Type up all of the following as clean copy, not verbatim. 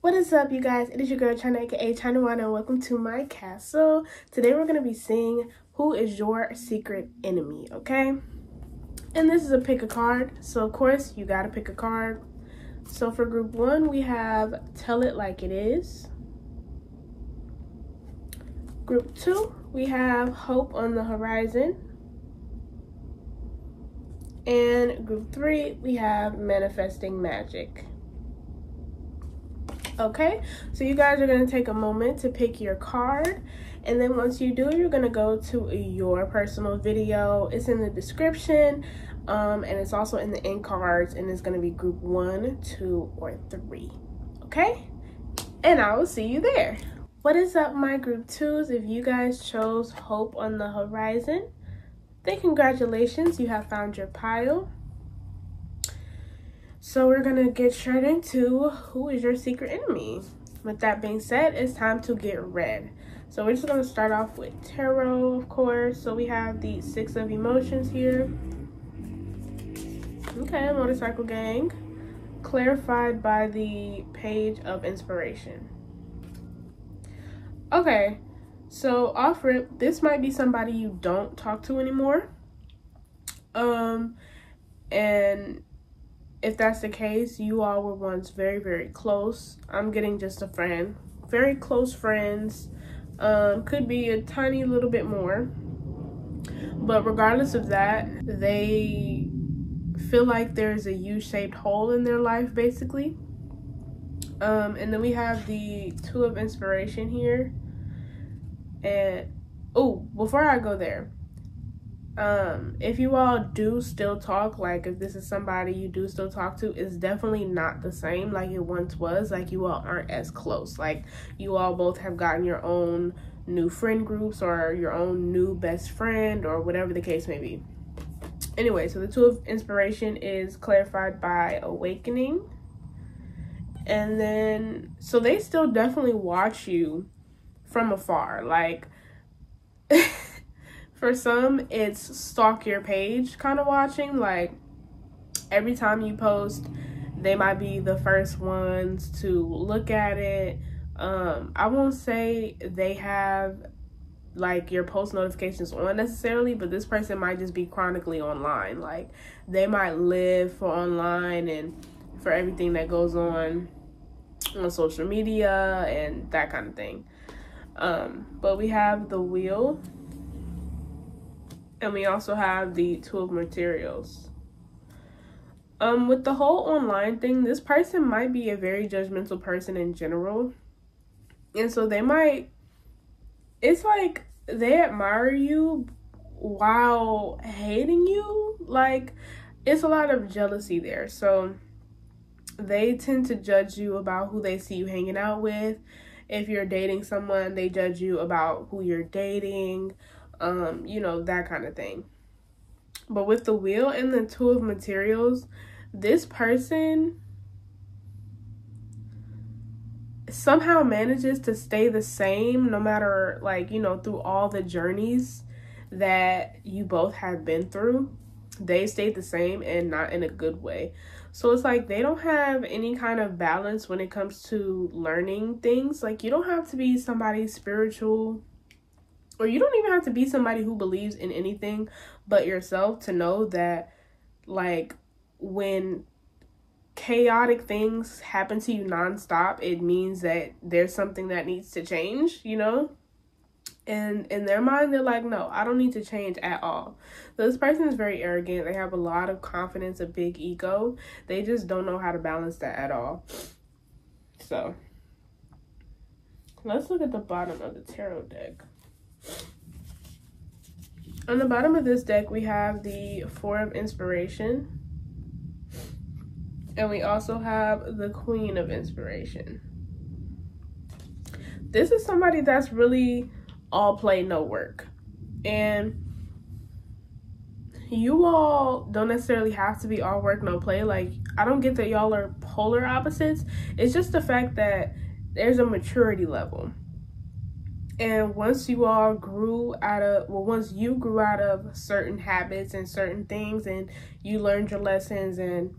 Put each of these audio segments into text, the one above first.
What is up, you guys? It is your girl China, aka China One, and welcome to my castle. Today we're going to be seeing who is your secret enemy, okay? And this is a pick a card, so of course you gotta pick a card. So for group 1, we have Tell It Like It Is. Group 2, we have Hope on the Horizon. And group 3, we have Manifesting Magic. Okay, so you guys are going to take a moment to pick your card, and then once you do, you're going to go to your personal video. It's in the description, and it's also in the end cards, and it's going to be group 1, 2, or 3. Okay, and I will see you there. What is up, my group 2s? If you guys chose Hope on the Horizon, then congratulations, you have found your pile. So we're gonna get straight into who is your secret enemy. With that being said, it's time to get read. So we're just gonna start off with tarot, of course. So we have the 6 of Emotions here. Okay, Motorcycle Gang. Clarified by the Page of Inspiration. Okay, so off rip, this might be somebody you don't talk to anymore. And if that's the case, you all were once very, very close. I'm getting just a friend. Very close friends. Could be a tiny little bit more. But regardless of that, they feel like there's a U-shaped hole in their life, basically. And then we have the 2 of Inspiration here. And, oh, before I go there, if you all do still talk, like if this is somebody you do still talk to, it's definitely not the same like it once was. Like, you all aren't as close. Like, you all both have gotten your own new friend groups or your own new best friend or whatever the case may be. Anyway, so the 2 of Inspiration is clarified by Awakening. And then, so they still definitely watch you from afar. Like, for some, it's stalk your page kind of watching. Like, every time you post, they might be the first ones to look at it. I won't say they have like your post notifications on necessarily, but this person might just be chronically online. Like, they might live for online and for everything that goes on social media and that kind of thing. But we have the Wheel. And we also have the 2 of Materials. With the whole online thing, this person might be a very judgmental person in general. And so they might, it's like they admire you while hating you. Like, it's a lot of jealousy there. So they tend to judge you about who they see you hanging out with. If you're dating someone, they judge you about who you're dating. You know, that kind of thing. But with the Wheel and the 2 of Materials, this person somehow manages to stay the same no matter, like, you know, through all the journeys that you both have been through. They stayed the same, and not in a good way. So it's like they don't have any kind of balance when it comes to learning things. Like, you don't have to be somebody spiritual, or you don't even have to be somebody who believes in anything but yourself to know that, like, when chaotic things happen to you nonstop, it means that there's something that needs to change, you know? And in their mind, they're like, no, I don't need to change at all. So this person is very arrogant. They have a lot of confidence, a big ego. They just don't know how to balance that at all. So let's look at the bottom of the tarot deck. On the bottom of this deck, we have the 4 of Inspiration. And we also have the Queen of Inspiration. This is somebody that's really all play, no work. And you all don't necessarily have to be all work, no play. Like, I don't get that y'all are polar opposites. It's just the fact that there's a maturity level. And once you all grew out of, well, once you grew out of certain habits and certain things, and you learned your lessons and,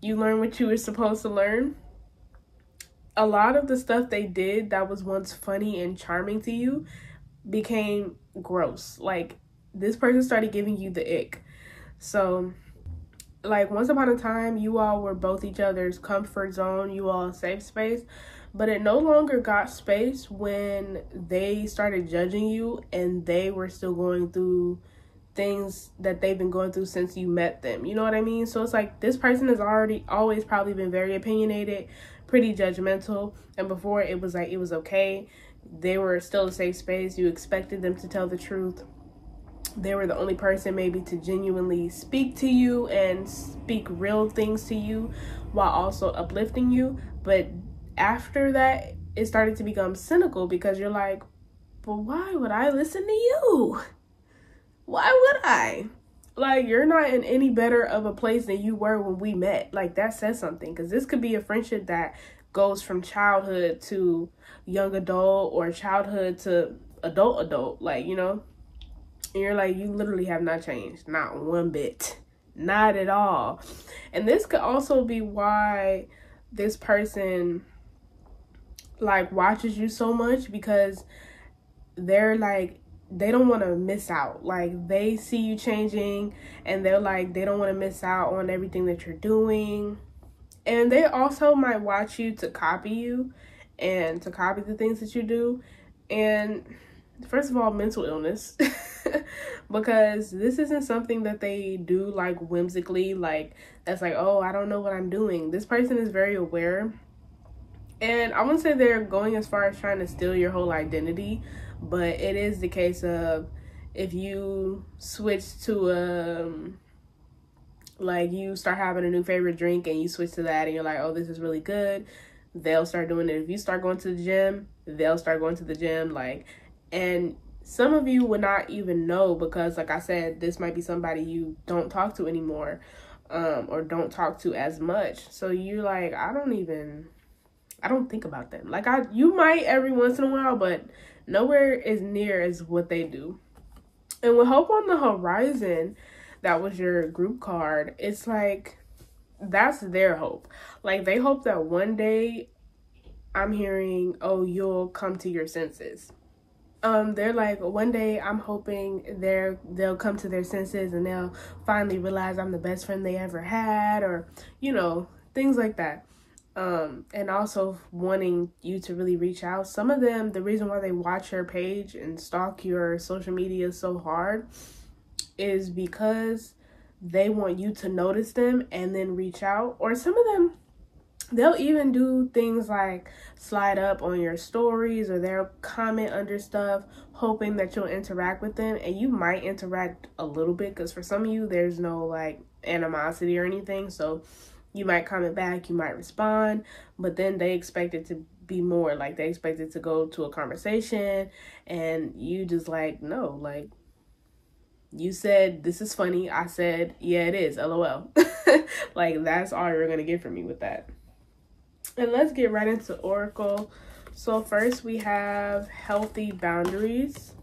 you learned what you were supposed to learn, a lot of the stuff they did that was once funny and charming to you became gross. Like, this person started giving you the ick. So, like, once upon a time, you all were both each other's comfort zone, you all safe space, but it no longer got space when they started judging you and they were still going through things that they've been going through since you met them. You know what I mean? So it's like, this person has always probably been very opinionated, pretty judgmental, and before it was like, it was okay. They were still a safe space. You expected them to tell the truth. They were the only person maybe to genuinely speak to you and speak real things to you while also uplifting you. But after that, it started to become cynical, because you're like, but why would I listen to you? Why would I? Like, you're not in any better of a place than you were when we met. Like, that says something, because this could be a friendship that goes from childhood to young adult, or childhood to adult, like, you know. And you're like, you literally have not changed, not one bit, not at all. And this could also be why this person like watches you so much, because they're like, they don't want to miss out. Like, they see you changing and they're like, they don't want to miss out on everything that you're doing. And they also might watch you to copy you and to copy the things that you do. And first of all, mental illness, because this isn't something that they do like whimsically, like that's like, oh, I don't know what I'm doing. This person is very aware, and I wouldn't say they're going as far as trying to steal your whole identity, but it is the case of, if you switch to like, you start having a new favorite drink and you switch to that and you're like, oh, this is really good, they'll start doing it. If you start going to the gym, they'll start going to the gym. Like, and some of you would not even know, because like I said, this might be somebody you don't talk to anymore, or don't talk to as much. So you're like, I don't think about them. Like, you might every once in a while, but nowhere as near as what they do. And with Hope on the Horizon, that was your group card. It's like, that's their hope. Like, they hope that one day, I'm hearing, oh, you'll come to your senses. They're like, one day I'm hoping they'll come to their senses and they'll finally realize I'm the best friend they ever had, or, you know, things like that. And also wanting you to really reach out. Some of them, the reason why they watch your page and stalk your social media so hard is because they want you to notice them and then reach out. Or some of them, they'll even do things like slide up on your stories, or they'll comment under stuff hoping that you'll interact with them. And you might interact a little bit, because for some of you, there's no like animosity or anything. So you might comment back, you might respond, but then they expect it to be more. Like, they expect it to go to a conversation, and you just like, no, like, you said this is funny, I said yeah it is, LOL. Like, that's all you're gonna get from me with that. And let's get right into Oracle. So first we have healthy boundaries.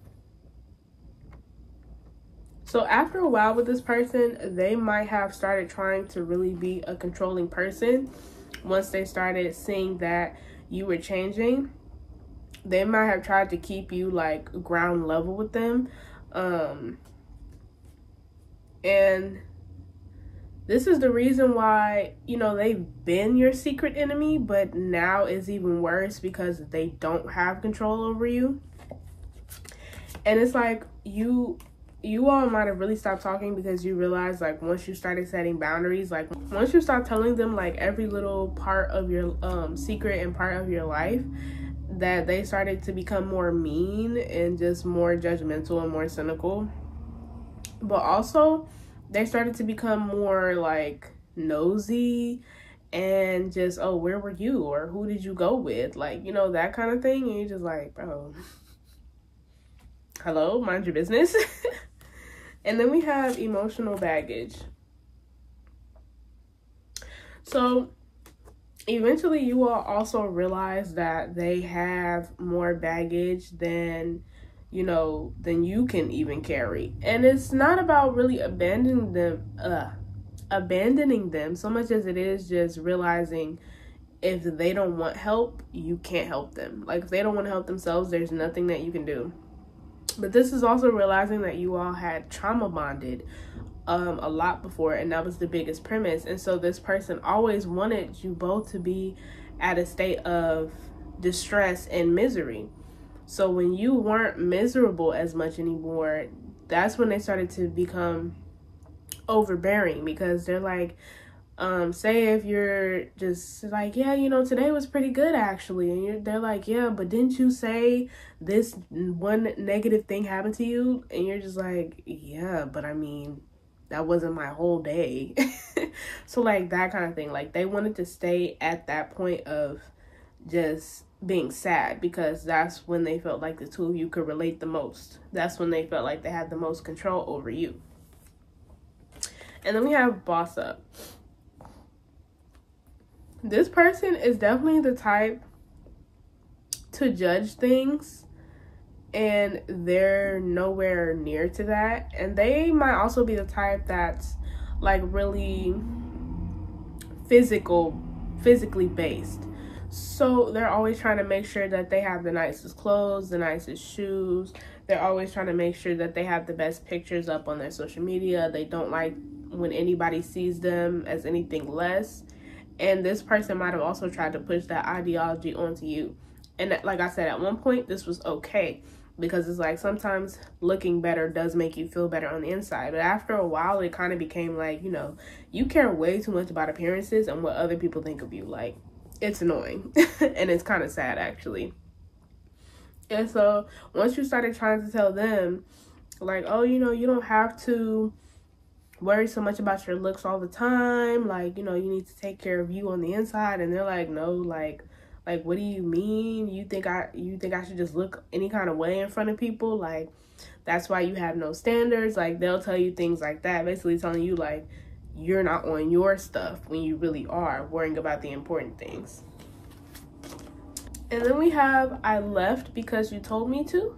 So after a while with this person, they might have started trying to really be a controlling person. Once they started seeing that you were changing, they might have tried to keep you like ground level with them. And this is the reason why, you know, they've been your secret enemy, but now it's even worse because they don't have control over you. And it's like, you all might have really stopped talking because you realize, like, once you started setting boundaries, like once you start telling them like every little part of your secret and part of your life, that they started to become more mean and just more judgmental and more cynical. But also, they started to become more like nosy and just, oh, where were you, or who did you go with, like, you know, that kind of thing. And you're just like, bro, hello, mind your business. And then we have emotional baggage. So eventually you all also realize that they have more baggage than, you know, than you can even carry. And it's not about really abandoning them so much as it is just realizing if they don't want help, you can't help them. Like, if they don't want to help themselves, there's nothing that you can do. But this is also realizing that you all had trauma bonded a lot before, and that was the biggest premise. And so this person always wanted you both to be at a state of distress and misery. So when you weren't miserable as much anymore, that's when they started to become overbearing, because they're like, say if you're just like, yeah, you know, today was pretty good actually, and they're like, yeah, but didn't you say this one negative thing happened to you? And you're just like, yeah, but I mean, that wasn't my whole day. So like that kind of thing, like they wanted to stay at that point of just being sad, because that's when they felt like the two of you could relate the most. That's when they felt like they had the most control over you. And then we have boss up. This person is definitely the type to judge things, and they're nowhere near to that. And they might also be the type that's like really physically based. So they're always trying to make sure that they have the nicest clothes, the nicest shoes. They're always trying to make sure that they have the best pictures up on their social media. They don't like when anybody sees them as anything less. And this person might have also tried to push that ideology onto you. And like I said, at one point, this was okay, because it's like sometimes looking better does make you feel better on the inside. But after a while, it kind of became like, you know, you care way too much about appearances and what other people think of you. Like, it's annoying. And it's kind of sad, actually. And so once you started trying to tell them, like, oh, you know, you don't have to worry so much about your looks all the time, like, you know, you need to take care of you on the inside. And they're like, no, like what do you mean? You think I should just look any kind of way in front of people? Like, that's why you have no standards. Like, they'll tell you things like that, basically telling you like you're not on your stuff when you really are worrying about the important things. And then we have, I left because you told me to.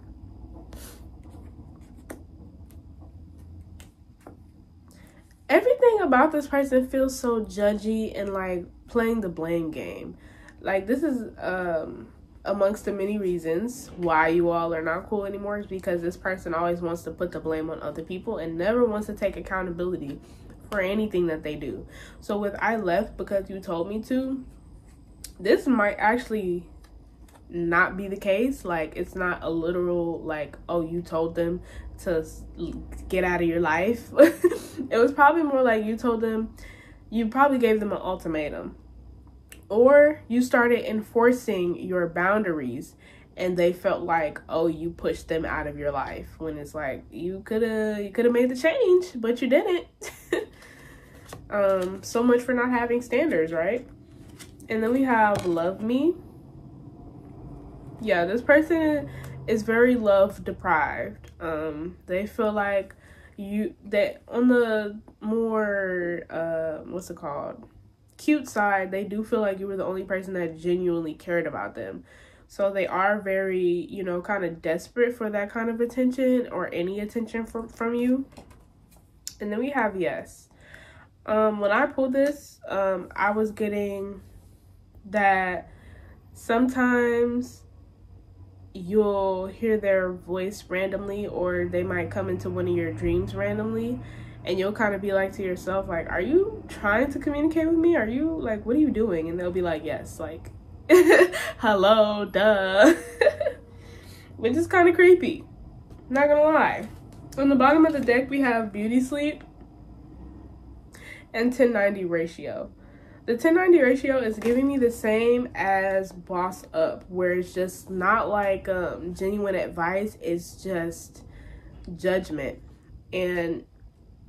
Everything about this person feels so judgy and like playing the blame game. Like, this is amongst the many reasons why you all are not cool anymore, is because this person always wants to put the blame on other people and never wants to take accountability for anything that they do. So with I left because you told me to, this might actually not be the case. Like, it's not a literal like, oh, you told them to get out of your life. It was probably more like you told them, you probably gave them an ultimatum, or you started enforcing your boundaries and they felt like, oh, you pushed them out of your life, when it's like you could have made the change, but you didn't. So much for not having standards, right? And then we have love me. Yeah, this person is very love deprived. They feel like that on the more what's it called, cute side, they do feel like you were the only person that genuinely cared about them. So they are very, you know, kind of desperate for that kind of attention, or any attention from you. And then we have yes. When I pulled this, I was getting that sometimes you'll hear their voice randomly, or they might come into one of your dreams randomly, and you'll kind of be like to yourself, like, are you trying to communicate with me? Are you like, what are you doing? And they'll be like, yes, like, hello, duh. Which is kind of creepy, not gonna lie. On the bottom of the deck, we have beauty sleep and 1090 ratio. The 1090 ratio is giving me the same as boss up, where it's just not like genuine advice, it's just judgment. And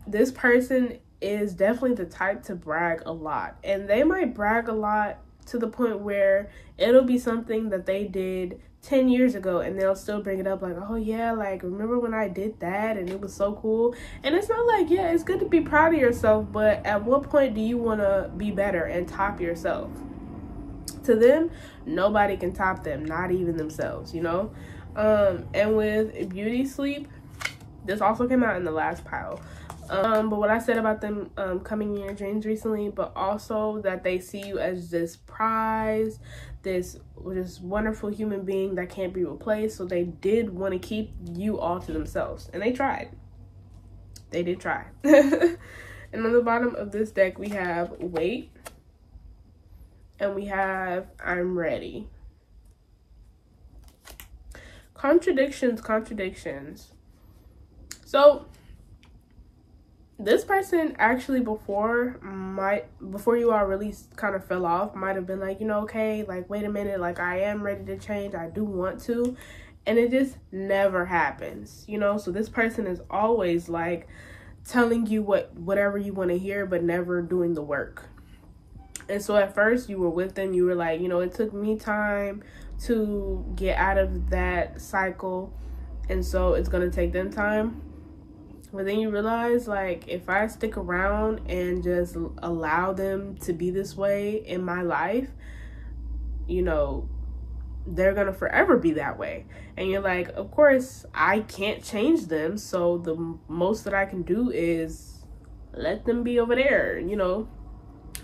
this person is definitely the type to brag a lot, and they might brag a lot to the point where it'll be something that they did 10 years ago and they'll still bring it up, like, oh yeah, like, remember when I did that and it was so cool. And it's not like, yeah, it's good to be proud of yourself, but at what point do you want to be better and top yourself? To them, nobody can top them, not even themselves, you know. And with beauty sleep, this also came out in the last pile. But what I said about them coming in your dreams recently, but also that they see you as this prize, this wonderful human being that can't be replaced. So they did want to keep you all to themselves, and they tried. They did try. And on the bottom of this deck, we have wait, and we have I'm ready. Contradictions. So this person actually before you all really kind of fell off might have been like, okay, like, wait a minute, like, I am ready to change, I do want to, and it just never happens, so this person is always like telling you whatever you want to hear, but never doing the work. And so at first you were with them, you were like, it took me time to get out of that cycle, and so it's gonna take them time. But then you realize, like, if I stick around and just allow them to be this way in my life, they're gonna forever be that way. And you're like, of course I can't change them, so the most that I can do is let them be over there,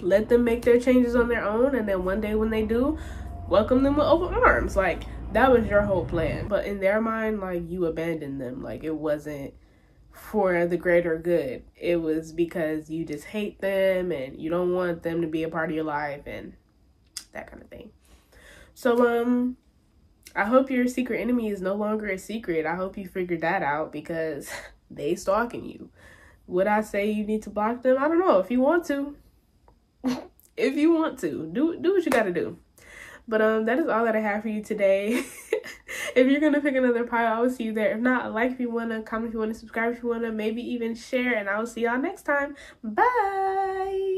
let them make their changes on their own, and then one day when they do, welcome them with open arms. Like, that was your whole plan. But in their mind, like, you abandoned them. Like, it wasn't for the greater good. It was because you just hate them and you don't want them to be a part of your life and that kind of thing. So I hope your secret enemy is no longer a secret. I hope you figured that out, because they stalking you. Would I say you need to block them? I don't know. If you want to. If you want to. Do what you gotta do. But that is all that I have for you today. If you're gonna pick another pile, I will see you there. If not, like if you wanna, comment if you wanna, subscribe if you wanna, maybe even share, and I will see y'all next time. Bye.